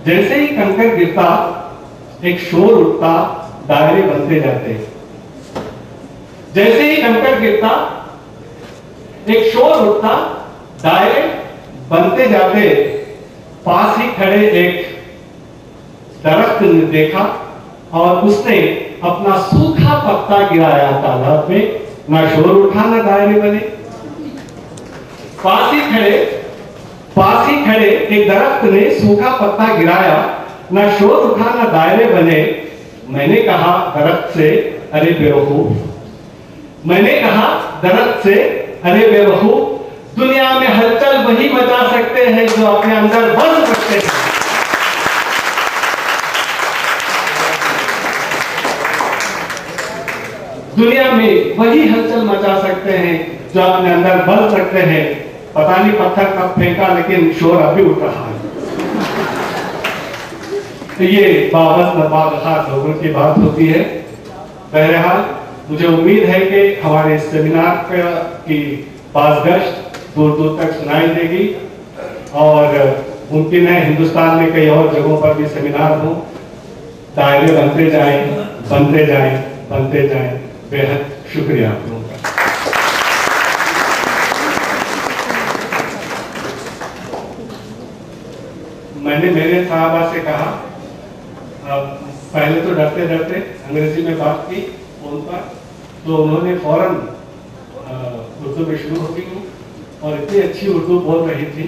जैसे ही कंकर गिरता एक शोर उठता, दायरे बनते जाते। जैसे ही कंकर गिरता एक शोर उठता, दायरे बनते जाते। पास ही खड़े एक दरख्त ने देखा और उसने अपना सूखा पत्ता गिराया तालाब में, ना शोर उठा ना दायरे बने। पास ही खड़े एक दरख्त ने सूखा पत्ता गिराया, ना शोर उठा ना दायरे बने। मैंने कहा दरख्त से, अरे बेवकूफ। मैंने कहा दरख्त से, अरे बेवकूफ, दुनिया में हलचल वही मचा सकते हैं जो अपने अंदर बंद सकते हैं। दुनिया में वही हलचल मचा सकते हैं जो अपने अंदर बंद सकते हैं। पता नहीं पत्थर कब फेंका, लेकिन शोर अभी उठ रहा है। तो ये बावजह बावखार लोगों की बात होती है। बहरहाल मुझे उम्मीद है कि हमारे इस सेमिनार की बाज़गश्त दूर दूर तक सुनाई देगी और मुमकिन है हिंदुस्तान में कई और जगहों पर भी सेमिनार हो। दायरे बनते जाएं, बनते जाएं, बनते जाएं। बेहद शुक्रिया आप लोगों का। मैंने मेरे साहबा से कहा, पहले तो डरते डरते अंग्रेजी में बात की फोन पर, तो उन्होंने फौरन उर्दू में शुरू होती हूँ और इतनी अच्छी उर्दू बोल रही थी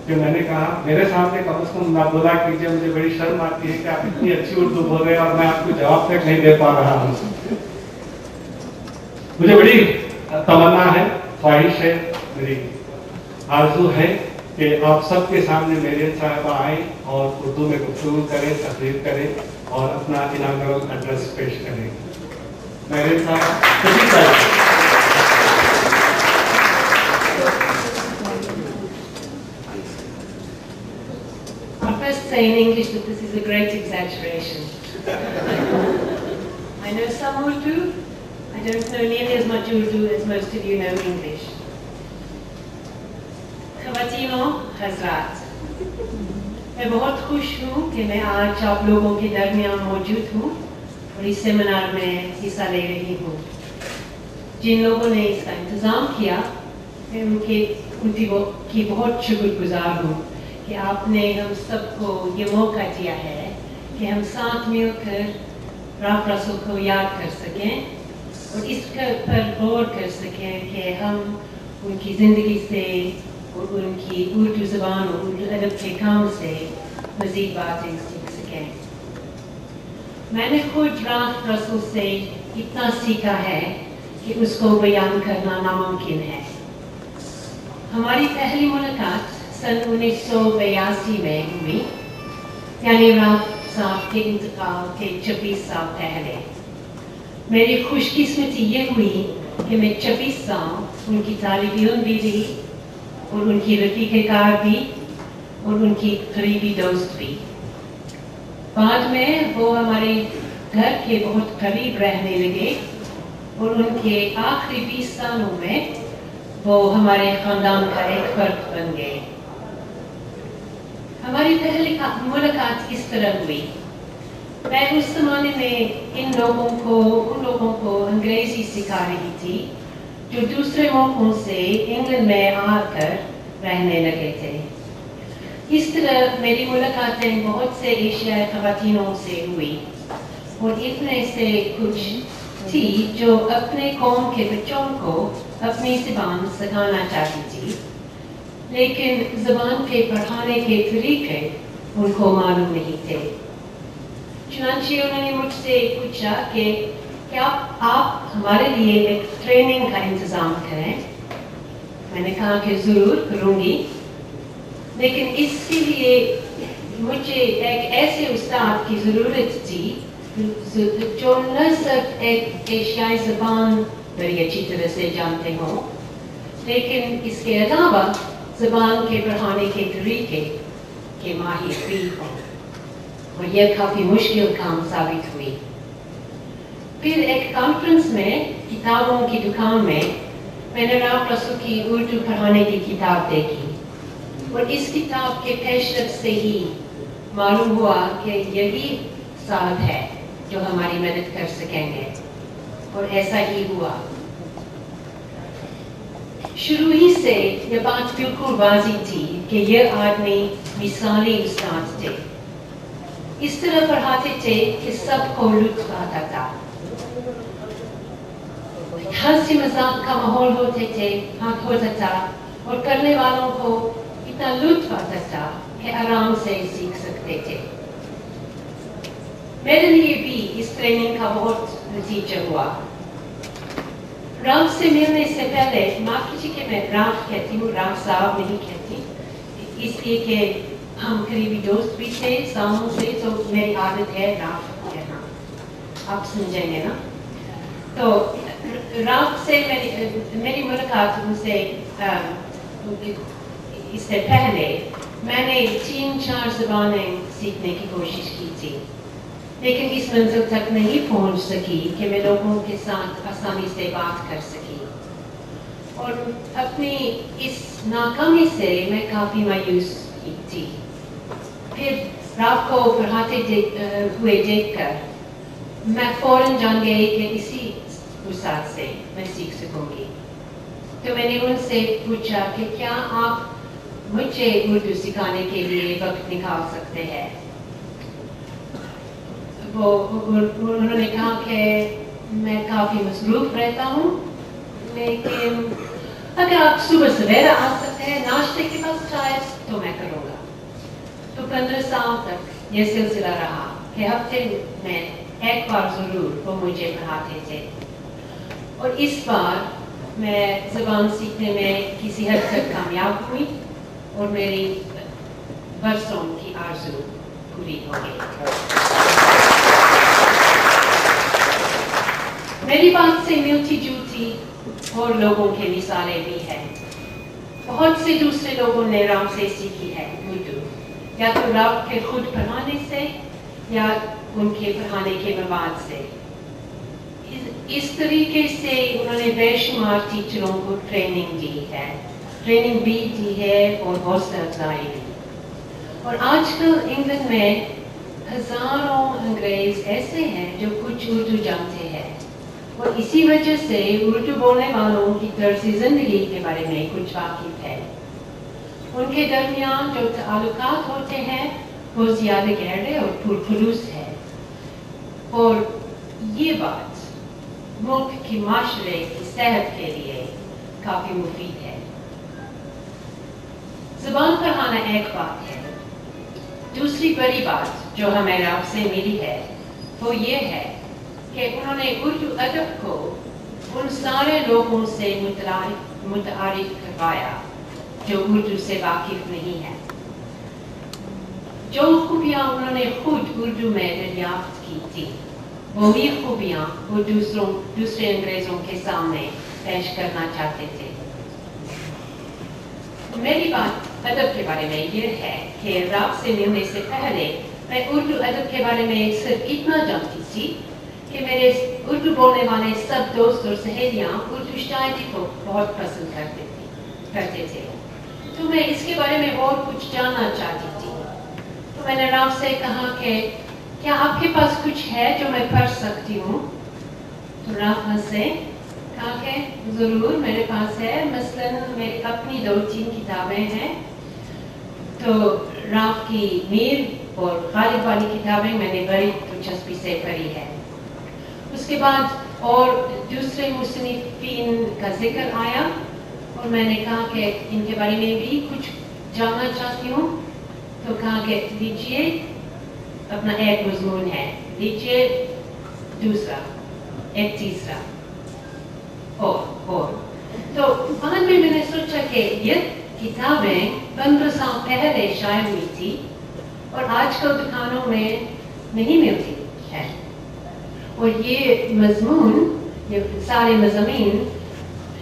कि मैंने कहा मेरे सामने कम से कम ना बोला कीजिए, मुझे बड़ी शर्म आती है कि आप इतनी अच्छी उर्दू बोल रहे हैं और मैं आपको जवाब तक नहीं दे पा रहा हूँ। मुझे बड़ी तमन्ना है, ख्वाहिश है, मेरी आरज़ू है कि आप सबके सामने मेरे साहबा आए और उर्दू में गुफ्तगू करें, तकरीर करें और अपना इनागुरल एड्रेस पेश करें। मेरे साहब I'll first say in English that this is a great exaggeration. I know some Urdu. I don't know nearly as much Urdu as most of you know English. ख़वातीनो हज़रात, मैं बहुत खुश हूँ कि मैं आज आप लोगों के दरमियान मौजूद हूँ और इस सेमिनार में हिस्सा ले रही हूँ। जिन लोगों ने इसका इंतज़ाम किया, मैं उनकी बहुत शुक्रगुजार हूँ कि आपने हम सबको ये मौका दिया है कि हम साथ मिलकर राफ़ रसूल को याद कर सकें और इस पर गौर कर सकें कि हम उनकी ज़िंदगी से और उनकी उर्दू ज़बान और उर्दू अदब के काम से मज़ीद बातें सीख सकें। मैंने खुद राफ़ रसूल से इतना सीखा है कि उसको बयान करना नामुमकिन है। हमारी पहली मुलाकात सन 1982 में हुई, यानी राफ़ साहब के इंतकाल के 26 साल पहले। मेरी खुशकिस्मती ये हुई कि मैं 26 साल उनकी तालिब-ए-इल्म भी रही और उनकी रफ़ीक़-ए-कार भी और उनकी करीबी दोस्त भी। बाद में वो हमारे घर के बहुत करीब रहने लगे और उनके आखिरी 20 सालों में वो हमारे ख़ानदान का एक फ़र्द बन गए। हमारी पहली मुलाकात इस तरह हुई। मैं उस ज़माने में उन लोगों को अंग्रेज़ी सिखा रही थी जो दूसरे मुल्कों से इंग्लैंड में आकर रहने लगे थे। इस तरह मेरी मुलाकातें बहुत से एशियाई ख़वातीनों से हुई और इतने से कुछ थी जो अपने कौम के बच्चों को अपनी ज़बान सिखाना चाहती थी, लेकिन ज़बान के पढ़ाने के तरीके उनको मालूम नहीं थे। चुनांचे उन्होंने मुझसे पूछा कि क्या आप हमारे लिए एक ट्रेनिंग का इंतज़ाम करें। मैंने कहा कि ज़रूर करूँगी, लेकिन इसके लिए मुझे एक ऐसे उस्ताद की ज़रूरत थी जो न सिर्फ एक एशियाई ज़बान बड़ी अच्छी तरह से जानते हों, लेकिन इसके अलावा ज़बान के पढ़ाने के तरीके के माहिर भी हों, और यह काफ़ी मुश्किल काम साबित हुई। फिर एक कॉन्फ्रेंस में किताबों की दुकान में मैंने राफ़ रसूल की उर्दू पढ़ाने की किताब देखी और इस किताब के पेशरफ से ही मालूम हुआ कि यही साहब है जो हमारी मदद कर सकेंगे, और ऐसा ही हुआ। शुरू ही से ये बात बिल्कुल वाज़ी थी कि ये आदमी मिसाली उस्ताद थे। इस तरह पढ़ाते थे कि सबको लुत्फ आता था। हंसी मजाक का माहौल होता था और करने वालों को इतना लुत्फ आता था कि आराम से सीख सकते थे। मेरे लिए भी इस ट्रेनिंग का बहुत नतीजा हुआ। राम से मिलने से पहले, माफ कीजिए कि मैं राम कहती हूँ, राम साहब नहीं कहती, इसलिए कि हम करीबी दोस्त भी थे सालों से, तो मेरी आदत है राम कहना, आप समझेंगे ना। तो राम से मेरी मुलाकात उनसे इससे पहले मैंने 3-4 ज़बानें सीखने की कोशिश की थी, लेकिन इस मंजिल तक नहीं पहुंच सकी कि मैं लोगों के साथ आसानी से बात कर सकी। और अपनी इस नाकामी से मैं काफ़ी मायूस थी। फिर रात को पढ़ाते हुए देखकर मैं फौरन जान गई कि इसी उस्ताद से मैं सीख सकूंगी। तो मैंने उनसे पूछा कि क्या आप मुझे उर्दू सिखाने के लिए वक्त निकाल सकते हैं। उन्होंने कहा कि मैं काफ़ी मसरूफ़ रहता हूँ, लेकिन अगर आप सुबह सवेरे आ सकते हैं नाश्ते के बाद शायद तो मैं करूँगा। तो 15 साल तक ये सिलसिला रहा कि हफ्ते में एक बार ज़रूर वो मुझे पढ़ाते थे, और इस बार मैं ज़बान सीखने में किसी हद तक कामयाब हुई और मेरी बरसों की आरज़ू पूरी हो गई। मेरी बात से मिलती जुलती और लोगों की मिसालें भी हैं। बहुत से दूसरे लोगों ने राम से सीखी है उर्दू, या तो राम के खुद पढ़ाने से या उनके पढ़ाने के मवाद से। इस तरीके से उन्होंने बेशुमार टीचरों को ट्रेनिंग भी दी है और हौसला अफजाई भी। और आजकल इंग्लैंड में हजारों अंग्रेज ऐसे हैं जो कुछ उर्दू जानते हैं, और इसी वजह से उर्दू बोलने वालों की तर्ज़ ज़िंदगी के बारे में कुछ वाकिफ़ है। उनके दरमियान जो ताल्लुकात होते हैं वो ज़्यादा गहरे और पुरखुलूस है, और ये बात मुल्क की माशरे की सेहत के लिए काफ़ी मुफीद है। ज़बान पढ़ाना एक बात है, दूसरी बड़ी बात जो हमें राम से मिली है वो ये है कि उन्होंने उर्दू अदब को उन सारे लोगों से मुतारिफ करवाया जो उर्दू से वाकिफ नहीं है। जो खूबियाँ उन्होंने खुद उर्दू में दरियाफ्त की थी, वही खूबियाँ वो दूसरे अंग्रेज़ों के सामने पेश करना चाहते थे। मेरी बात अदब के बारे में ये है कि राम से मिलने से पहले मैं उर्दू अदब के बारे में सिर्फ इतना जानती थी कि मेरे उर्दू बोलने वाले सब दोस्त और सहेलियाँ उर्दू शायरी को बहुत पसंद करते थे, तो मैं इसके बारे में और कुछ जानना चाहती थी। तो मैंने राम से कहा कि क्या आपके पास कुछ है जो मैं पढ़ सकती हूँ। तो राम हंसे, कहा कि ज़रूर मेरे पास है, मसलन मेरी अपनी 2-3 किताबें हैं। तो राम की मीर और गालिब वाली किताबें मैंने बड़ी दिलचस्पी से पढ़ी है। उसके बाद और दूसरे मुसन्निफ़ीन का जिक्र आया और मैंने कहा कि इनके बारे में भी कुछ जानना चाहती हूँ। तो कहा कि लीजिए अपना एक मज़मून है, लीजिए दूसरा, एक तीसरा, और तो बाद में मैंने सोचा कि ये किताबें 15 साल पहले शायद हुई थी और आजकल दुकानों में नहीं मिलती है, और ये मज़मून, ये सारे मज़ामीन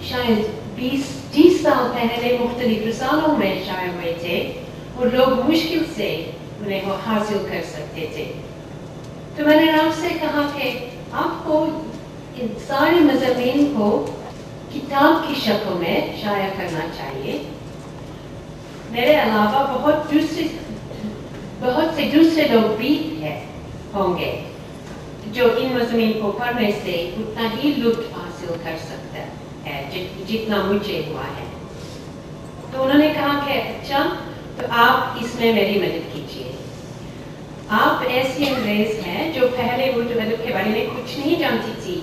शायद 20-30 साल पहले मुख्तलिफ रसालों में शाये हुए थे और लोग मुश्किल से उन्हें वो हासिल कर सकते थे। तो मैंने राम से कहा कि आपको इन सारे मज़ामीन को किताब की शक्ल में शाया करना चाहिए। मेरे अलावा बहुत بہت سے دوسرے لوگ بھی ہوں گے جو ان مضامین کو پڑھنے سے اتنا ہی لطف حاصل کر سکتا ہے جتنا مجھے ہوا ہے۔ تو انہوں نے کہا کہ اچھا تو آپ اس میں میری مدد کیجیے۔ آپ ایسی انگریز ہیں جو پہلے اردو ادب کے بارے میں کچھ نہیں جانتی تھی،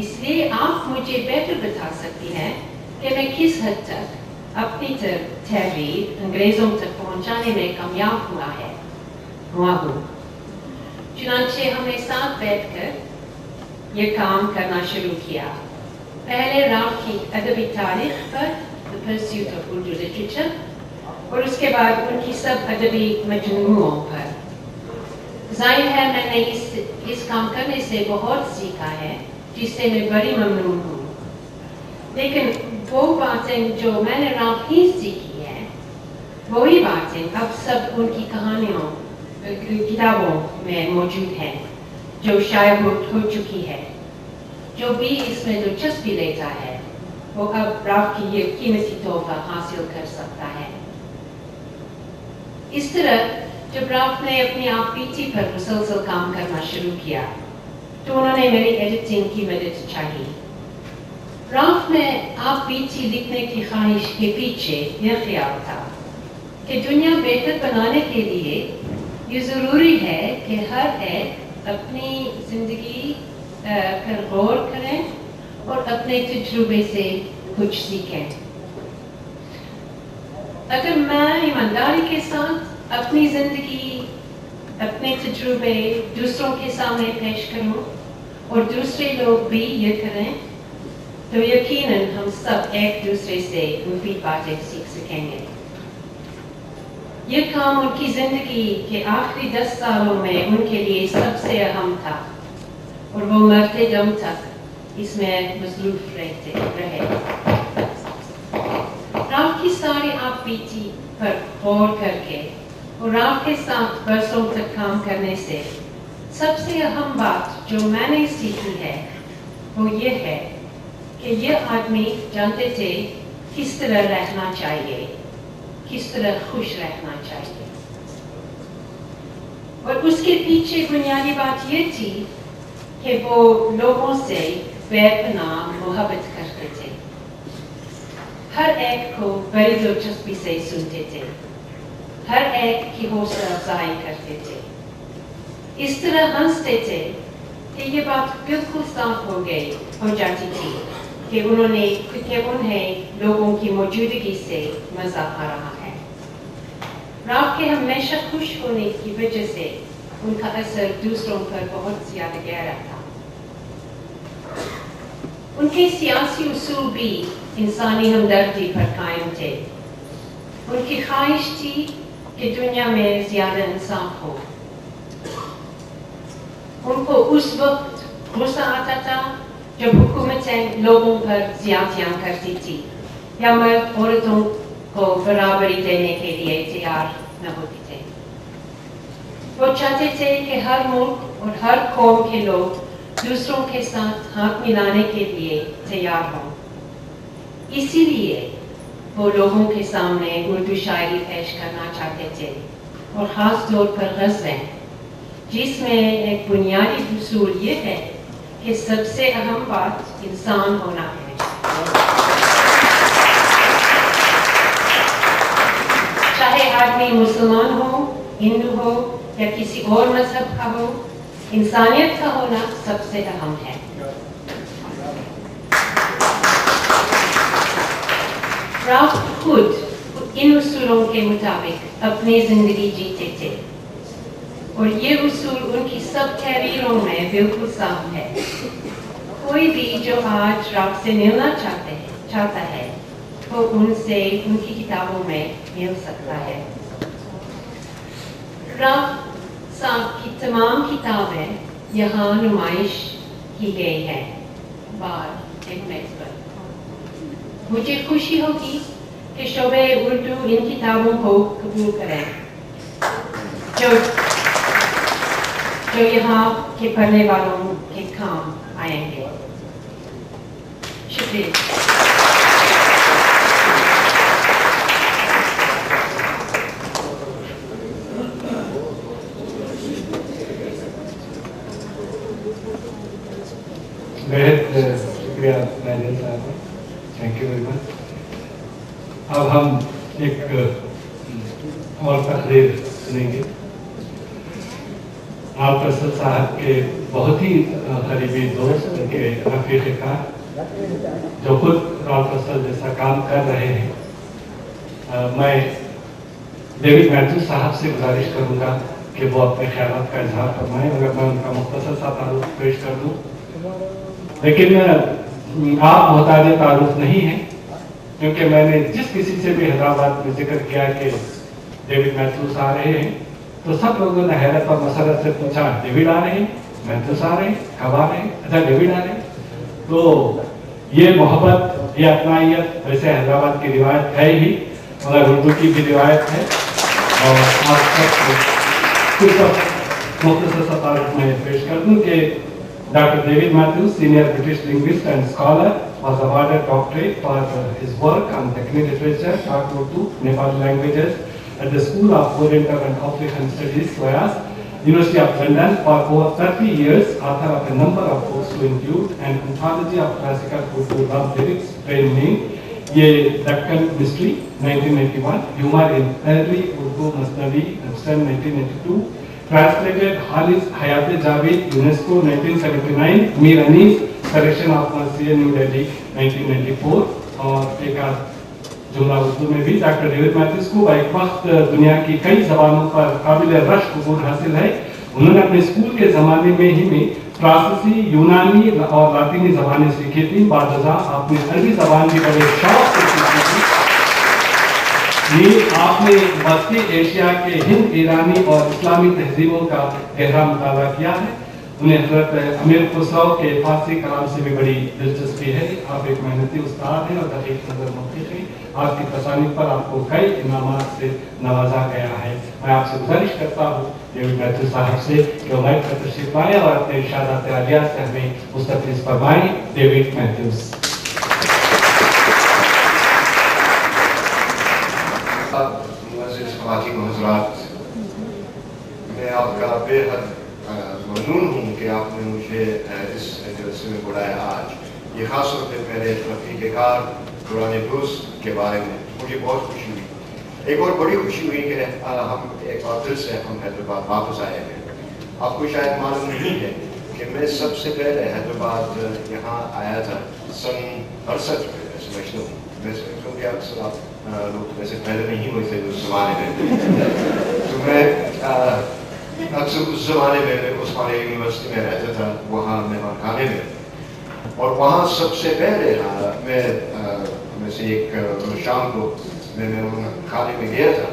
اس لیے آپ مجھے بہتر بتا سکتی ہیں کہ میں کس حد تک اپنی تحریر انگریزوں تک پہنچانے میں کامیاب ہوا ہوں۔ چنانچہ ہم نے ساتھ بیٹھ کر یہ کام کرنا شروع کیا۔ پہلے راف کی ادبی تاریخ پر The Pursuit of Urdu Literature اور اس کے بعد ان کی سب ادبی مجموعوں پر۔ ظاہر ہے میں نے اس کام کرنے سے بہت سیکھا ہے جس سے میں بڑی ممنون ہوں، لیکن وہ باتیں جو میں نے راف ہی سیکھی ہیں وہی باتیں اب سب ان کی کتابوں میں موجود ہیں جو شائع ہو چکی ہے۔ جو بھی اس میں دلچسپی لیتا ہے وہ اب راف کی یہ قیمتی تحفہ حاصل کر سکتا ہے۔ اس طرح جب راف نے اپنی آپ بیتی پر مسلسل کام کرنا شروع کیا تو انہوں نے میری ایڈیٹنگ کی مدد چاہی۔ راف میں آپ بیتی لکھنے کی خواہش کے پیچھے یہ خیال تھا کہ دنیا بہتر بنانے کے لیے یہ ضروری ہے کہ ہر ایک اپنی زندگی پر غور کریں اور اپنے تجربے سے کچھ سیکھیں۔ اگر میں ایمانداری کے ساتھ اپنی زندگی، اپنے تجربے دوسروں کے سامنے پیش کروں اور دوسرے لوگ بھی یہ کریں تو یقیناً ہم سب ایک دوسرے سے مفید باتیں سیکھ سکیں گے۔ یہ کام ان کی زندگی کے آخری 10 سالوں میں ان کے لیے سب سے اہم تھا اور وہ مرتے دم تک اس میں مصروف رہے۔ راف کی ساری آپ بیتی پر غور کر کے اور راف کے ساتھ برسوں تک کام کرنے سے سب سے اہم بات جو میں نے سیکھی ہے وہ یہ ہے کہ یہ آدمی جانتے تھے کس طرح رہنا چاہیے، کس طرح خوش رہنا چاہیے، اور اس کے پیچھے بنیادی بات یہ تھی کہ وہ لوگوں سے بے پناہ محبت کرتے تھے، ہر ایک کو بڑی دلچسپی سے سنتے تھے، ہر ایک کی حوصلہ افزائی کرتے تھے، اس طرح ہنستے تھے کہ یہ بات بالکل صاف ہو جاتی تھی کہ انہیں لوگوں کی موجودگی سے مزہ آ رہا ہے۔ راف کے ہمیشہ خوش ہونے کی وجہ سے ان کا اثر دوسروں پر بہت زیادہ گہرا تھا۔ ان کے سیاسی اصول بھی انسانی ہمدردی پر قائم تھے۔ ان کی خواہش تھی کہ دنیا میں زیادہ انصاف ہو۔ ان کو اس وقت غصہ آتا تھا جب حکومتیں لوگوں پر زیادتیاں کرتی تھی یا مرد عورتوں کو برابری دینے کے لیے تیار نہ ہوتے تھے۔ وہ چاہتے تھے کہ ہر ملک اور ہر قوم کے لوگ دوسروں کے ساتھ ہاتھ ملانے کے لیے تیار ہوں۔ اسی لیے وہ لوگوں کے سامنے اردو شاعری پیش کرنا چاہتے تھے، اور خاص طور پر غزلیں، جس میں ایک بنیادی اصول یہ ہے کہ سب سے اہم بات انسان ہونا ہے۔ چاہے آدمی مسلمان ہو، ہندو ہو یا کسی اور مذہب کا ہو، انسانیت کا ہونا سب سے اہم ہے۔ راف خود ان اصولوں کے مطابق اپنی زندگی جیتے تھے، اور یہ اصول ان کی سب تحریروں میں بالکل صاف ہے۔ کوئی بھی جو آج راف سے ملنا چاہتا ہے وہ ان سے ان کی کتابوں میں مل سکتا ہے۔ راف صاحب کی تمام کتابیں یہاں نمائش کی گئی ہیں باہر ایک میز پر۔ مجھے خوشی ہوگی کہ شعبہ اردو ان کتابوں کو قبول کریں جو یہاں کے پڑھنے والوں کے کام آئیں گے۔ شکریہ۔ बेहद शुक्रिया नाइजल साहब, थैंक यू वेरी मच। अब हम एक और तकरीर सुनेंगे। राव फैसल साहब के बहुत ही करीबी दोस्त, उनके रफीक कार, जो खुद राव फैसल जैसा काम कर रहे हैं। मैं डेविड मैथ्यू साहब से गुजारिश करूंगा कि वो अपने ख्यालात का इजहार फरमाएं। अगर मैं उनका मुख्तसर सा तारुफ पेश कर दूं, लेकिन आप मोहताज तारुफ नहीं हैं, क्योंकि मैंने जिस किसी से भी हैदराबाद में जिक्र किया कि डेविड मैथ्यूस आ रहे हैं, तो सब लोगों ने हैरत और मसरत से पूछा, डेविड आ रहे हैं, मैथ्यूस आ रहे हैं, कब आ रहे हैं? अच्छा, डेविड आ रहे हैं। तो ये मोहब्बत, ये अपनाइयत वैसे हैदराबाद की रिवायत है ही, मगर उर्दू की भी रिवायत है। और आप सबको मुख्तसर सा तारुफ में पेश कर दूं कि Dr. David Matthews, senior British linguist and scholar, was awarded doctorate for his work on Dakhini literature, taught Urdu, Nepali languages at the School of Oriental and African Studies, SOAS, University of London. For over 30 years, author of a number of books to include an anthology of classical Urdu love lyrics, training, Ye Dakkan Mystery, 1991, Humor in Early Urdu Masnavi, 1992, translated Halis Hayat Javed, UNESCO 1979, Mir Anis, Collection of Marcia, New Delhi 1994, और एक जुमला उर्दू में भी। Doctor David Matthews को एक वक्त दुनिया की कई जबानों पर काबिल रश कबूल हासिल है। उन्होंने अपने स्कूल के ज़माने में ही में फ्रांसीसी, यूनानी और लातीनी ज़बानें सीखी थी। बादजा आपने अरबी ज़बान भी बड़े शौक से सीखी थी। ये आपने मध्य एशिया के हिंद, ईरानी और इस्लामी तहजीबों का गहरा मुताला किया है। उन्हें हज़रत अमीर खुसरो के फारसी कलाम से भी बड़ी दिलचस्पी है। आप एक मेहनती उस्ताद हैं और दकीक नज़र मुहक़्क़िक़ हैं। आपकी तसानीफ पर आपको कई इनामात से नवाजा गया है। मैं आपसे गुजारिश करता हूँ डेविड मैथ्यू साहब से कि वो माइक पर तशरीफ लाएं और अपने इरशादात आलिया से हमें मुस्तफ़िज़ फरमाएं। David Matthews. मैं आपका बेहद ममनून हूँ कि आपने मुझे इस जलसे में बुलाया आज। ये खास तौर पर मेरे रफ़ीक कार, पुराने दोस्त के बारे में मुझे बहुत खुशी हुई। एक और बड़ी खुशी हुई कि हम एक बार फिर से हम हैदराबाद वापस आए हैं। आपको शायद मालूम नहीं है कि मैं सबसे पहले हैदराबाद यहाँ आया था सन 68 में। मैं समझता हूँ, वैसे क्योंकि अक्सर आप लोग वैसे पैदा नहीं हुए थे उस ज़माने में, तो मैं अक्सर उस ज़माने में मैं उस्मानिया यूनिवर्सिटी में रहता था, वहाँ मेहमान खाने में। और वहाँ सबसे पहले मैं से एक शाम को मैं मेहमान खाने में गया था,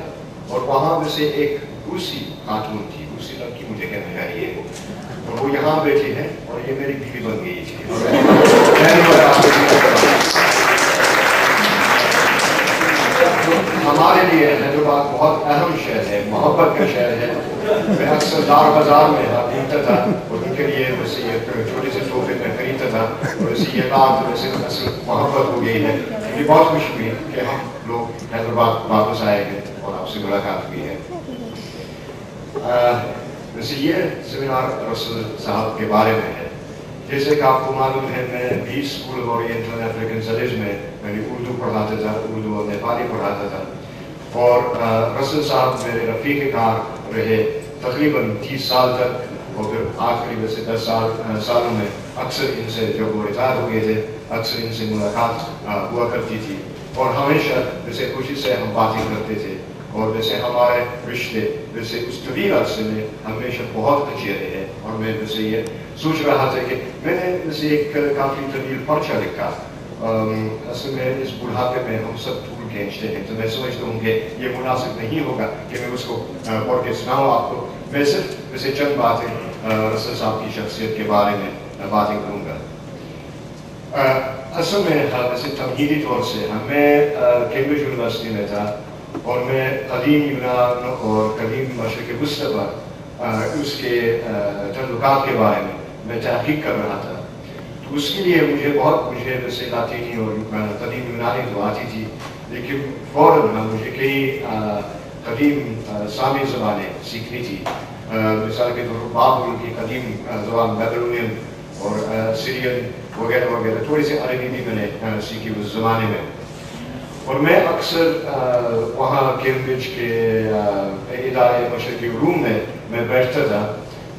और वहाँ में से एक रूसी खातून थी, रूसी लड़की मुझे कहना चाहिए, और वो यहाँ बैठी है और ये मेरी बीवी बन गई थी। हमारे लिए हैदराबाद बहुत अहम शहर है, मोहब्बत का शहर है। मैं अक्सर दार बाजार में घूमता था और उनके लिए वैसे ये छोटे से तोहफे में खरीदता था, और वैसे ये बात वैसे असल मोहब्बत हो गई है। मुझे बहुत खुशी हुई कि हम लोग हैदराबाद वापस आए हैं और आपसे मुलाकात हुई है। वैसे ये सेमिनार रसूल साहब के बारे में है। जैसे कि आपको मालूम है, मैं 20 school of oriental African studies में मैंने उर्दू पढ़ाता था, उर्दू और नेपाली पढ़ाता था। और रसूल साहब मेरे रफ़ीक कार रहे तकरीबन 30 साल तक, और फिर आखिरी वैसे 10 सालों में अक्सर इनसे जब वो रिटायर हो गए थे, अक्सर इनसे मुलाकात हुआ करती थी, और हमेशा वैसे खुशी से हम बातें करते थे। और वैसे हमारे रिश्ते वैसे उस तवील अरसे में हमेशा बहुत अच्छे रहे। और मैं वैसे ये सोच रहा था कि मैंने वैसे एक काफ़ी तवील पर्चा लिखा। असल में इस बुढ़ापे में हम सब धूल खींचते हैं, तो मैं समझता हूँ कि ये मुनासिब नहीं होगा कि मैं उसको पढ़ के सुनाऊँ आपको। मैं सिर्फ वैसे चंद बातें रसूल साहब की शख्सियत के बारे में बातें करूँगा। असल में वैसे तमहीदी तौर से मैं कैम्ब्रिज यूनिवर्सिटी में था, और मैं कदीम यूनान और कदीम मशरिक़ वस्ती पर उसके तल्लुकात के बारे में मैं तहक़ीक़ कर रहा था। तो उसके लिए मुझे वैसे लातीनी और कदीम यूनानी तो आती थी, लेकिन फ़ौरन मुझे कई कदीम सामी ज़बानें सीखनी थी। मिसाल के तौर पर बाबुल की कदीम ज़बान बेबीलोनियन और सीरियन وغیرہ وغیرہ. تھوڑی سی عربی بھی میں نے سیکھی اس زمانے میں. اور میں اکثر وہاں کیمبرج کے ادارے مشرقی علوم میں بیٹھتا تھا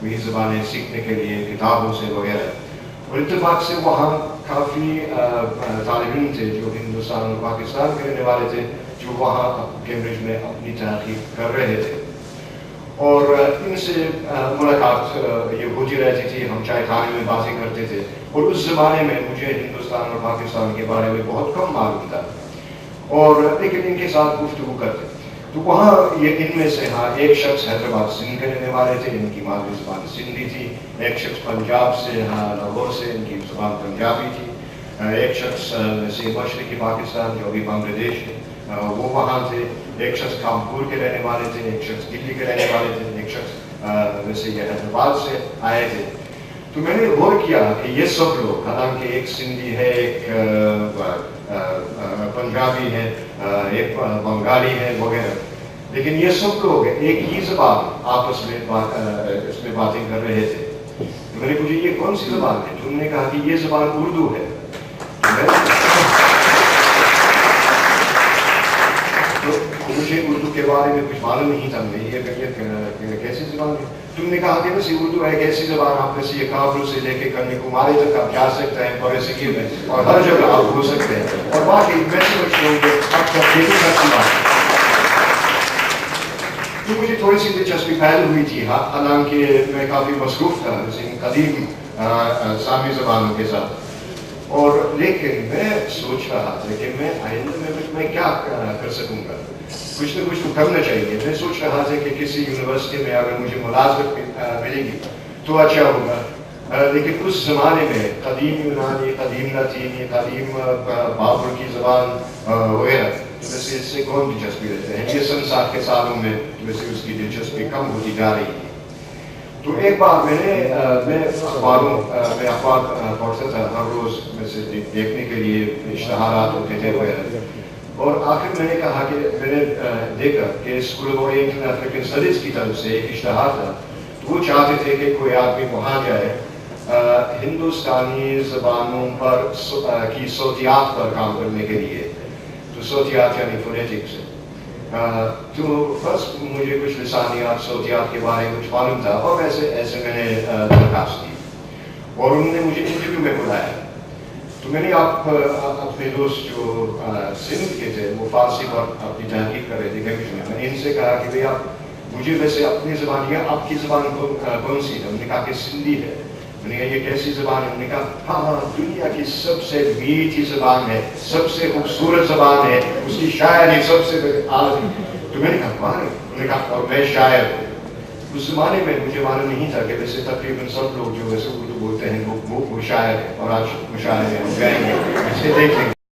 وہی زبانیں سیکھنے کے لیے کتابوں سے وغیرہ. اور اتفاق سے وہاں کافی طالب علم تھے جو ہندوستان اور پاکستان کے رہنے والے تھے جو وہاں کیمبرج میں اپنی تحقیق کر رہے تھے. اور ان سے ملاقات یہ ہوتی رہتی تھی. ہم چائے خانے میں باتیں کرتے تھے. اور اس زمانے میں مجھے ہندوستان اور پاکستان کے بارے میں بہت کم معلوم تھا اور لیکن ان کے ساتھ گفتگو کرتے. تو وہاں یہ ان میں سے ہاں ایک شخص حیدرآباد سندھ کے رہنے والے تھے, ان کی مادری زبان سندھی تھی. ایک شخص پنجاب سے ہاں لاہور سے, ان کی زبان پنجابی تھی. ایک شخص سے مشرقی پاکستان جو ابھی بنگلہ دیش ہے وہ وہاں تھے. ایک شخص کانپور کے رہنے والے تھے, ایک شخص دلی کے رہنے والے تھے, ایک شخص ویسے یہ حیدرآباد سے آئے تھے. تو میں نے غور کیا کہ یہ سب لوگ, حالانکہ ایک سندھی ہے, ایک پنجابی ہے, ایک بنگالی ہے وغیرہ, لیکن یہ سب لوگ ایک ہی زبان آپس میں اس میں باتیں کر رہے تھے. تو میں نے پوچھا یہ کون سی زبان ہے؟ تو انہوں نے کہا کہ یہ زبان اردو ہے. مجھے اردو کے بارے میں کچھ معلوم نہیں تھا. میں یہ کیسی زبان ہے؟ تم نے کہا کہ بس اردو ایک ایسی زبان آپ میں سے یہ کابل سے لے کے کنیاکماری تک آپ جا سکتے ہیں پورے سکے میں اور ہر جگہ آپ ہو سکتے ہیں. اور باقی میں سمجھتا ہوں کہ اب تک یہ اچھی بات ہے. تو مجھے تھوڑی سی دلچسپی پھیل ہوئی تھی, حالانکہ میں کافی مصروف تھا قدیم سامی زبانوں کے ساتھ. اور لیکن میں سوچ رہا تھا کہ میں آئندہ میں کیا کر سکوں گا, کچھ نہ کچھ تو کرنا چاہیے. میں سوچ رہا تھا کہ کسی یونیورسٹی میں اگر مجھے ملازمت ملے گی تو اچھا ہوگا. لیکن اس زمانے میں قدیم یونانی, قدیم لاطینی, قدیم بابر کی زبان وغیرہ ویسے اس سے کون دلچسپی رہتے ہیں. یہ 60 کے سالوں میں ویسے اس کی دلچسپی کم ہوتی جا رہی ہے. تو ایک بار میں اخبار پڑھتا تھا ہر روز, میں سے دیکھنے کے لیے اشتہارات ہوتے تھے وغیرہ. اور آخر میں نے کہا کہ میں نے دیکھا کہ school of oriental African studies کی طرف سے ایک اشتہار تھا. تو وہ چاہتے تھے کہ کوئی آدمی وہاں جائے ہندوستانی زبانوں پر کی صوتیات پر کام کرنے کے لیے. تو صوتیات یعنی فونیٹکس. تو بس مجھے کچھ لسانیات صوتیات کے بارے میں کچھ معلوم تھا اور ایسے میں نے درخواست کی اور انہوں نے مجھے انٹرویو میں بلایا. تو میں نے اپنے دوست جو سندھ کے تھے وہ فارسی پر اپنی تحقیق کر رہے تھے کیمسٹری میں نے ان سے کہا کہ بھئی آپ مجھے ویسے اپنی زبان یا آپ کی زبان کون سی ہے؟ انہوں نے کہا کہ سندھی ہے. میں نے کہا یہ کیسی زبان ہے؟ انہوں نے کہا ہاں دنیا کی سب سے میٹھی زبان ہے, سب سے خوبصورت زبان ہے, اس کی شاعری سب سے اعلیٰ. تو میں نے کہا کمال ہے. انہوں نے کہا اور میں شاعر ہوں. اس زمانے میں مجھے معلوم نہیں تھا کہ ویسے تقریباً سب لوگ جو ویسے اردو بولتے ہیں وہ شاعر ہیں اور آج مشاعرے میں ہم گائیں گے, اسے دیکھیں گے.